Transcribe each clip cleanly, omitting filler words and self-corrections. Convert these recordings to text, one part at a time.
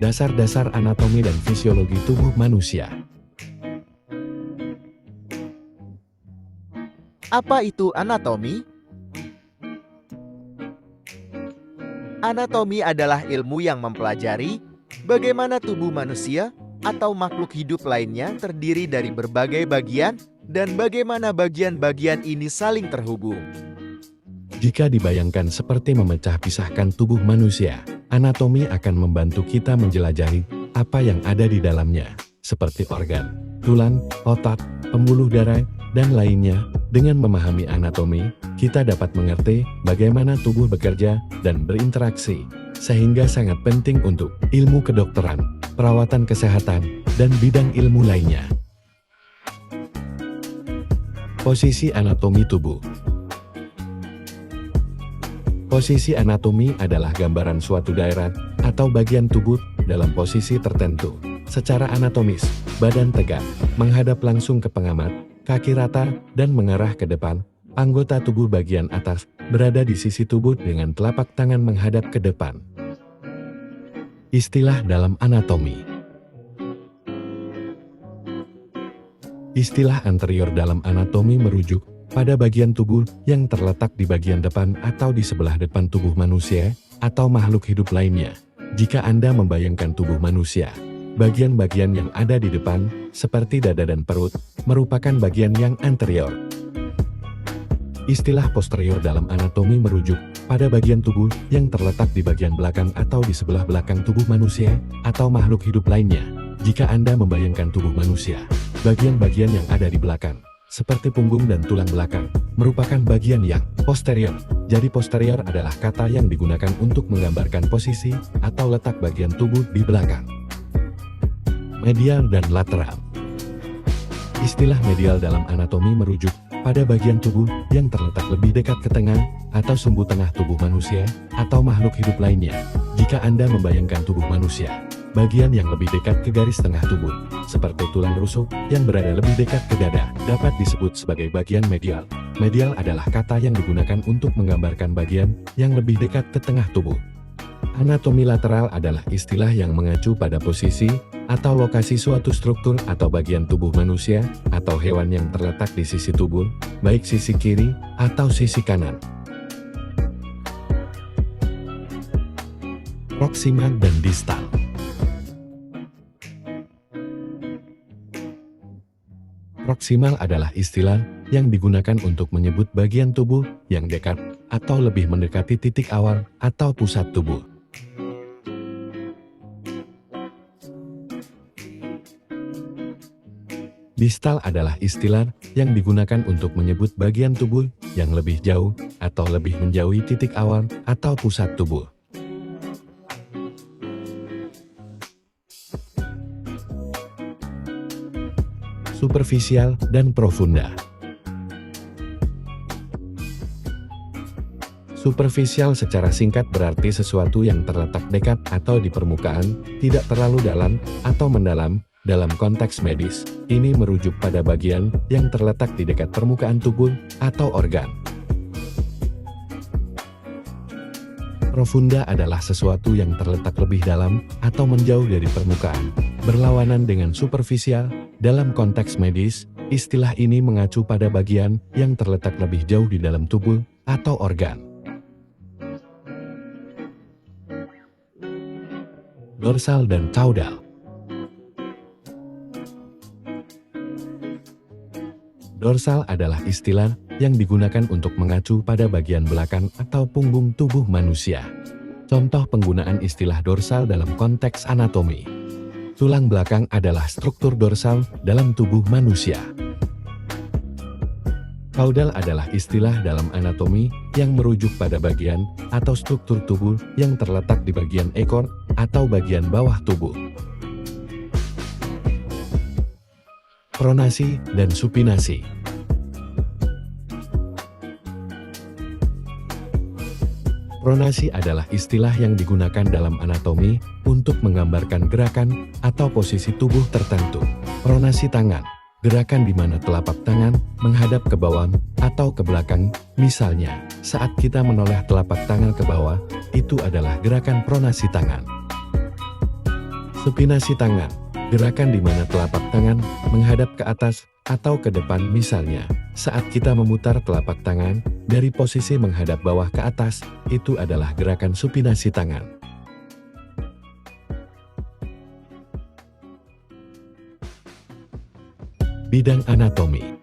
Dasar-dasar anatomi dan fisiologi tubuh manusia. Apa itu anatomi? Anatomi adalah ilmu yang mempelajari bagaimana tubuh manusia atau makhluk hidup lainnya terdiri dari berbagai bagian dan bagaimana bagian-bagian ini saling terhubung. Jika dibayangkan seperti memecah pisahkan tubuh manusia, anatomi akan membantu kita menjelajahi apa yang ada di dalamnya, seperti organ, tulang, otak, pembuluh darah, dan lainnya. Dengan memahami anatomi, kita dapat mengerti bagaimana tubuh bekerja dan berinteraksi, sehingga sangat penting untuk ilmu kedokteran, perawatan kesehatan, dan bidang ilmu lainnya. Posisi anatomi tubuh. Posisi anatomi adalah gambaran suatu daerah atau bagian tubuh dalam posisi tertentu. Secara anatomis, badan tegak, menghadap langsung ke pengamat, kaki rata, dan mengarah ke depan. Anggota tubuh bagian atas berada di sisi tubuh dengan telapak tangan menghadap ke depan. Istilah dalam anatomi. Istilah anterior dalam anatomi merujuk pada bagian tubuh yang terletak di bagian depan atau di sebelah depan tubuh manusia atau makhluk hidup lainnya. Jika Anda membayangkan tubuh manusia, bagian-bagian yang ada di depan, seperti dada dan perut, merupakan bagian yang anterior. Istilah posterior dalam anatomi merujuk pada bagian tubuh yang terletak di bagian belakang atau di sebelah belakang tubuh manusia atau makhluk hidup lainnya. Jika Anda membayangkan tubuh manusia, bagian-bagian yang ada di belakang, seperti punggung dan tulang belakang, merupakan bagian yang posterior. Jadi posterior adalah kata yang digunakan untuk menggambarkan posisi atau letak bagian tubuh di belakang. Medial dan lateral. Istilah medial dalam anatomi merujuk pada bagian tubuh yang terletak lebih dekat ke tengah atau sumbu tengah tubuh manusia atau makhluk hidup lainnya. Jika Anda membayangkan tubuh manusia, bagian yang lebih dekat ke garis tengah tubuh, seperti tulang rusuk yang berada lebih dekat ke dada, dapat disebut sebagai bagian medial. Medial adalah kata yang digunakan untuk menggambarkan bagian yang lebih dekat ke tengah tubuh. Anatomi lateral adalah istilah yang mengacu pada posisi atau lokasi suatu struktur atau bagian tubuh manusia atau hewan yang terletak di sisi tubuh, baik sisi kiri atau sisi kanan. Proksimal dan distal. Proksimal adalah istilah yang digunakan untuk menyebut bagian tubuh yang dekat atau lebih mendekati titik awal atau pusat tubuh. Distal adalah istilah yang digunakan untuk menyebut bagian tubuh yang lebih jauh atau lebih menjauhi titik awal atau pusat tubuh. Superficial dan profunda. Superficial secara singkat berarti sesuatu yang terletak dekat atau di permukaan, tidak terlalu dalam atau mendalam. Dalam konteks medis, ini merujuk pada bagian yang terletak di dekat permukaan tubuh atau organ. Profunda adalah sesuatu yang terletak lebih dalam atau menjauh dari permukaan. Berlawanan dengan superficial, dalam konteks medis, istilah ini mengacu pada bagian yang terletak lebih jauh di dalam tubuh atau organ. Dorsal dan caudal. Dorsal adalah istilah yang digunakan untuk mengacu pada bagian belakang atau punggung tubuh manusia. Contoh penggunaan istilah dorsal dalam konteks anatomi. Tulang belakang adalah struktur dorsal dalam tubuh manusia. Caudal adalah istilah dalam anatomi yang merujuk pada bagian atau struktur tubuh yang terletak di bagian ekor atau bagian bawah tubuh. Pronasi dan supinasi. Pronasi adalah istilah yang digunakan dalam anatomi untuk menggambarkan gerakan atau posisi tubuh tertentu. Pronasi tangan, gerakan di mana telapak tangan menghadap ke bawah atau ke belakang. Misalnya, saat kita menoleh telapak tangan ke bawah, itu adalah gerakan pronasi tangan. Supinasi tangan, gerakan di mana telapak tangan menghadap ke atas atau ke depan. Misalnya, saat kita memutar telapak tangan dari posisi menghadap bawah ke atas, itu adalah gerakan supinasi tangan. Bidang anatomi.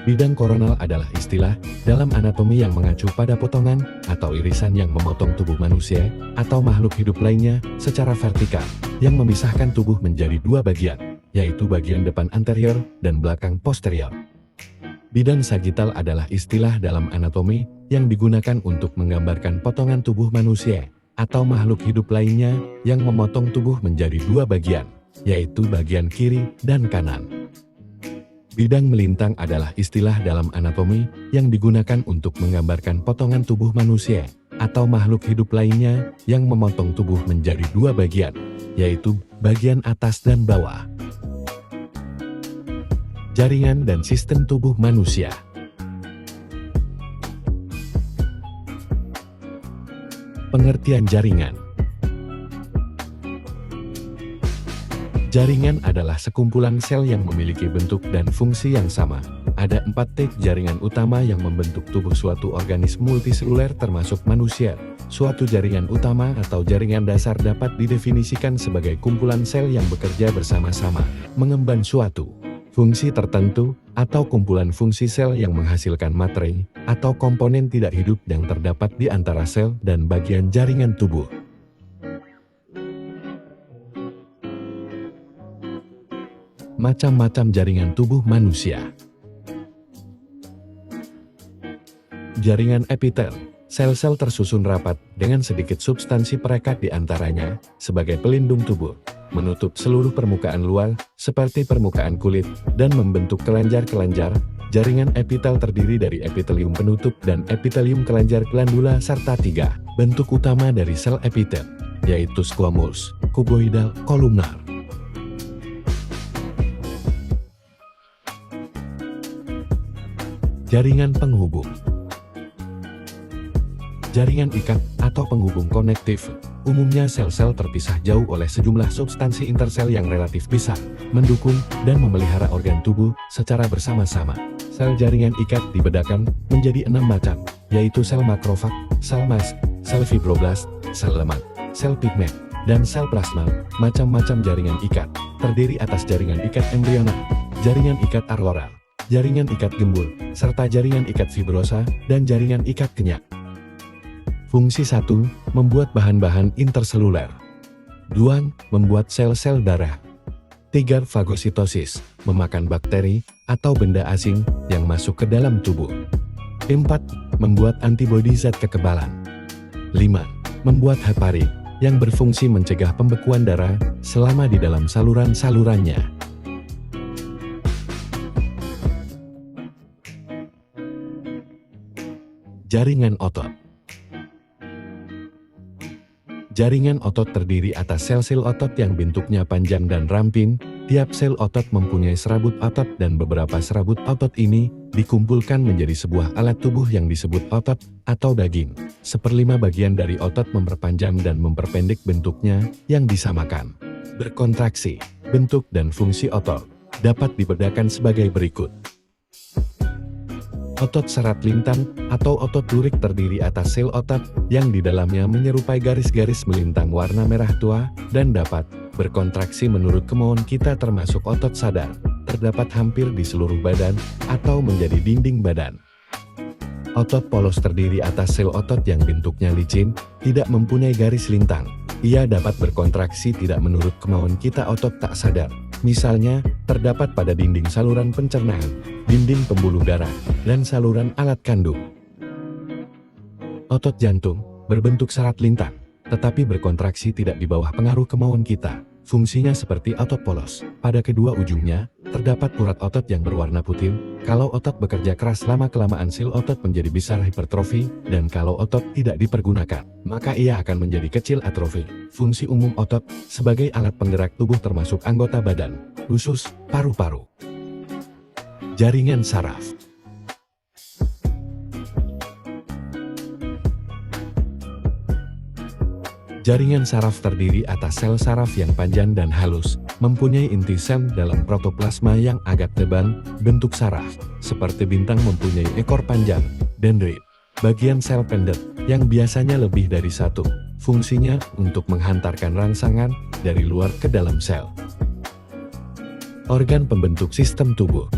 Bidang koronal adalah istilah dalam anatomi yang mengacu pada potongan atau irisan yang memotong tubuh manusia atau makhluk hidup lainnya secara vertikal, yang memisahkan tubuh menjadi dua bagian, yaitu bagian depan anterior dan belakang posterior. Bidang sagital adalah istilah dalam anatomi yang digunakan untuk menggambarkan potongan tubuh manusia atau makhluk hidup lainnya yang memotong tubuh menjadi dua bagian, yaitu bagian kiri dan kanan. Bidang melintang adalah istilah dalam anatomi yang digunakan untuk menggambarkan potongan tubuh manusia atau makhluk hidup lainnya yang memotong tubuh menjadi dua bagian, yaitu bagian atas dan bawah. Jaringan dan sistem tubuh manusia. Pengertian jaringan. Jaringan adalah sekumpulan sel yang memiliki bentuk dan fungsi yang sama. Ada 4 tipe jaringan utama yang membentuk tubuh suatu organisme multiseluler termasuk manusia. Suatu jaringan utama atau jaringan dasar dapat didefinisikan sebagai kumpulan sel yang bekerja bersama-sama, mengemban suatu fungsi tertentu, atau kumpulan fungsi sel yang menghasilkan materi atau komponen tidak hidup yang terdapat di antara sel dan bagian jaringan tubuh. Macam-macam jaringan tubuh manusia. Jaringan epitel. Sel-sel tersusun rapat dengan sedikit substansi perekat di antaranya sebagai pelindung tubuh, menutup seluruh permukaan luar seperti permukaan kulit dan membentuk kelenjar-kelenjar. Jaringan epitel terdiri dari epitelium penutup dan epitelium kelenjar glandula serta 3 bentuk utama dari sel epitel, yaitu squamous, cuboidal, kolumnar. Jaringan penghubung. Jaringan ikat atau penghubung konektif. Umumnya sel-sel terpisah jauh oleh sejumlah substansi intersel yang relatif bisa mendukung dan memelihara organ tubuh secara bersama-sama. Sel jaringan ikat dibedakan menjadi 6 macam, yaitu sel makrofag, sel mast, sel fibroblast, sel lemak, sel pigment, dan sel plasma. Macam-macam jaringan ikat terdiri atas jaringan ikat embrional, jaringan ikat arloral, jaringan ikat gembul, serta jaringan ikat fibrosa, dan jaringan ikat kenyak. Fungsi 1. Membuat bahan-bahan interseluler. 2. Membuat sel-sel darah. 3. Fagositosis, memakan bakteri atau benda asing yang masuk ke dalam tubuh. 4. Membuat antibodi zat kekebalan. 5. Membuat heparin, yang berfungsi mencegah pembekuan darah selama di dalam saluran-salurannya. Jaringan otot. Jaringan otot terdiri atas sel-sel otot yang bentuknya panjang dan ramping. Tiap sel otot mempunyai serabut otot dan beberapa serabut otot ini dikumpulkan menjadi sebuah alat tubuh yang disebut otot atau daging. 1/5 bagian dari otot memperpanjang dan memperpendek bentuknya yang disamakan. Berkontraksi. Bentuk dan fungsi otot dapat dibedakan sebagai berikut. Otot serat lintang atau otot lurik terdiri atas sel otot yang di dalamnya menyerupai garis-garis melintang warna merah tua dan dapat berkontraksi menurut kemauan kita, termasuk otot sadar, terdapat hampir di seluruh badan atau menjadi dinding badan. Otot polos terdiri atas sel otot yang bentuknya licin, tidak mempunyai garis lintang. Ia dapat berkontraksi tidak menurut kemauan kita. Otot tak sadar, misalnya, terdapat pada dinding saluran pencernaan, dinding pembuluh darah, dan saluran alat kandung. Otot jantung berbentuk serat lintang, tetapi berkontraksi tidak di bawah pengaruh kemauan kita. Fungsinya seperti otot polos. Pada kedua ujungnya, terdapat urat otot yang berwarna putih. Kalau otot bekerja keras lama-kelamaan sil otot menjadi besar hipertrofi, dan kalau otot tidak dipergunakan, maka ia akan menjadi kecil atrofi. Fungsi umum otot sebagai alat penggerak tubuh termasuk anggota badan, usus, paru-paru. Jaringan saraf. Jaringan saraf terdiri atas sel saraf yang panjang dan halus, mempunyai inti sel dalam protoplasma yang agak tebal, bentuk saraf, seperti bintang mempunyai ekor panjang, dendrit. Bagian sel pendek, yang biasanya lebih dari satu, fungsinya untuk menghantarkan rangsangan dari luar ke dalam sel. Organ pembentuk sistem tubuh.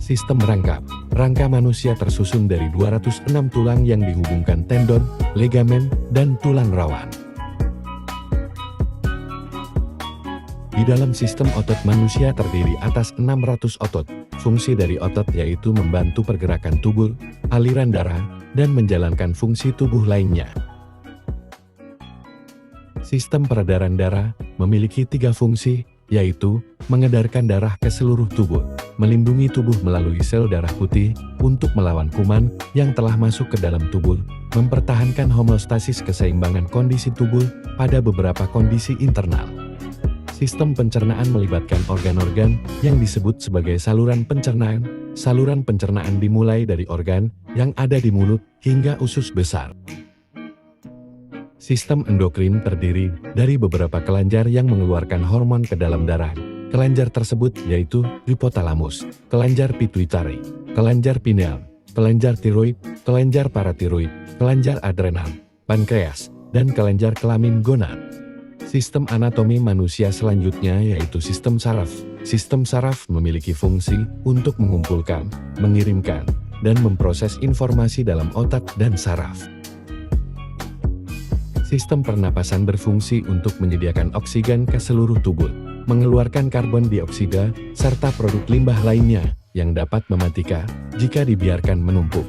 Sistem rangkap. Rangka manusia tersusun dari 206 tulang yang dihubungkan tendon, ligamen, dan tulang rawan. Di dalam sistem otot manusia terdiri atas 600 otot. Fungsi dari otot yaitu membantu pergerakan tubuh, aliran darah, dan menjalankan fungsi tubuh lainnya. Sistem peredaran darah memiliki 3 fungsi, yaitu mengedarkan darah ke seluruh tubuh, melindungi tubuh melalui sel darah putih untuk melawan kuman yang telah masuk ke dalam tubuh, mempertahankan homeostasis keseimbangan kondisi tubuh pada beberapa kondisi internal. Sistem pencernaan melibatkan organ-organ yang disebut sebagai saluran pencernaan. Saluran pencernaan dimulai dari organ yang ada di mulut hingga usus besar. Sistem endokrin terdiri dari beberapa kelenjar yang mengeluarkan hormon ke dalam darah. Kelenjar tersebut yaitu hipotalamus, kelenjar pituitari, kelenjar pineal, kelenjar tiroid, kelenjar paratiroid, kelenjar adrenal, pankreas, dan kelenjar kelamin gonad. Sistem anatomi manusia selanjutnya yaitu sistem saraf. Sistem saraf memiliki fungsi untuk mengumpulkan, mengirimkan, dan memproses informasi dalam otak dan saraf. Sistem pernapasan berfungsi untuk menyediakan oksigen ke seluruh tubuh, mengeluarkan karbon dioksida, serta produk limbah lainnya yang dapat mematikan jika dibiarkan menumpuk.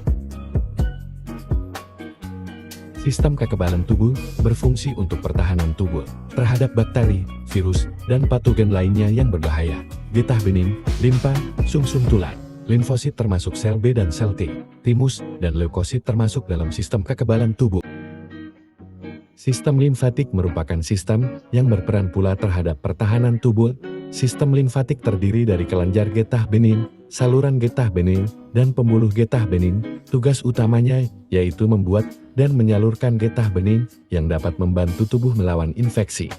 Sistem kekebalan tubuh berfungsi untuk pertahanan tubuh terhadap bakteri, virus, dan patogen lainnya yang berbahaya. Getah bening, limpa, sumsum tulang, limfosit termasuk sel B dan sel T, timus, dan leukosit termasuk dalam sistem kekebalan tubuh. Sistem limfatik merupakan sistem yang berperan pula terhadap pertahanan tubuh. Sistem limfatik terdiri dari kelenjar getah bening, saluran getah bening, dan pembuluh getah bening. Tugas utamanya yaitu membuat dan menyalurkan getah bening yang dapat membantu tubuh melawan infeksi.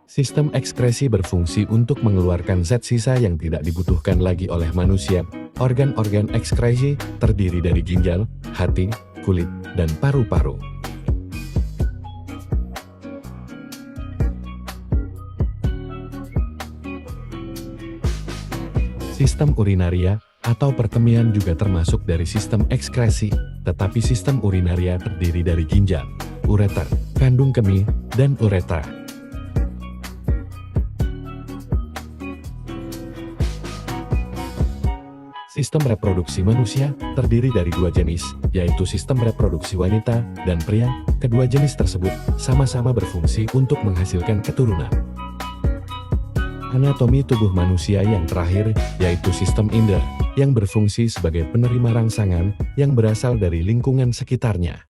Sistem ekskresi berfungsi untuk mengeluarkan zat sisa yang tidak dibutuhkan lagi oleh manusia. Organ-organ ekskresi terdiri dari ginjal, hati, kulit, dan paru-paru. Sistem urinaria atau perkemian juga termasuk dari sistem ekskresi, tetapi sistem urinaria terdiri dari ginjal, ureter, kandung kemih, dan uretra. Sistem reproduksi manusia terdiri dari 2 jenis, yaitu sistem reproduksi wanita dan pria. Kedua jenis tersebut sama-sama berfungsi untuk menghasilkan keturunan. Anatomi tubuh manusia yang terakhir yaitu sistem indera, yang berfungsi sebagai penerima rangsangan yang berasal dari lingkungan sekitarnya.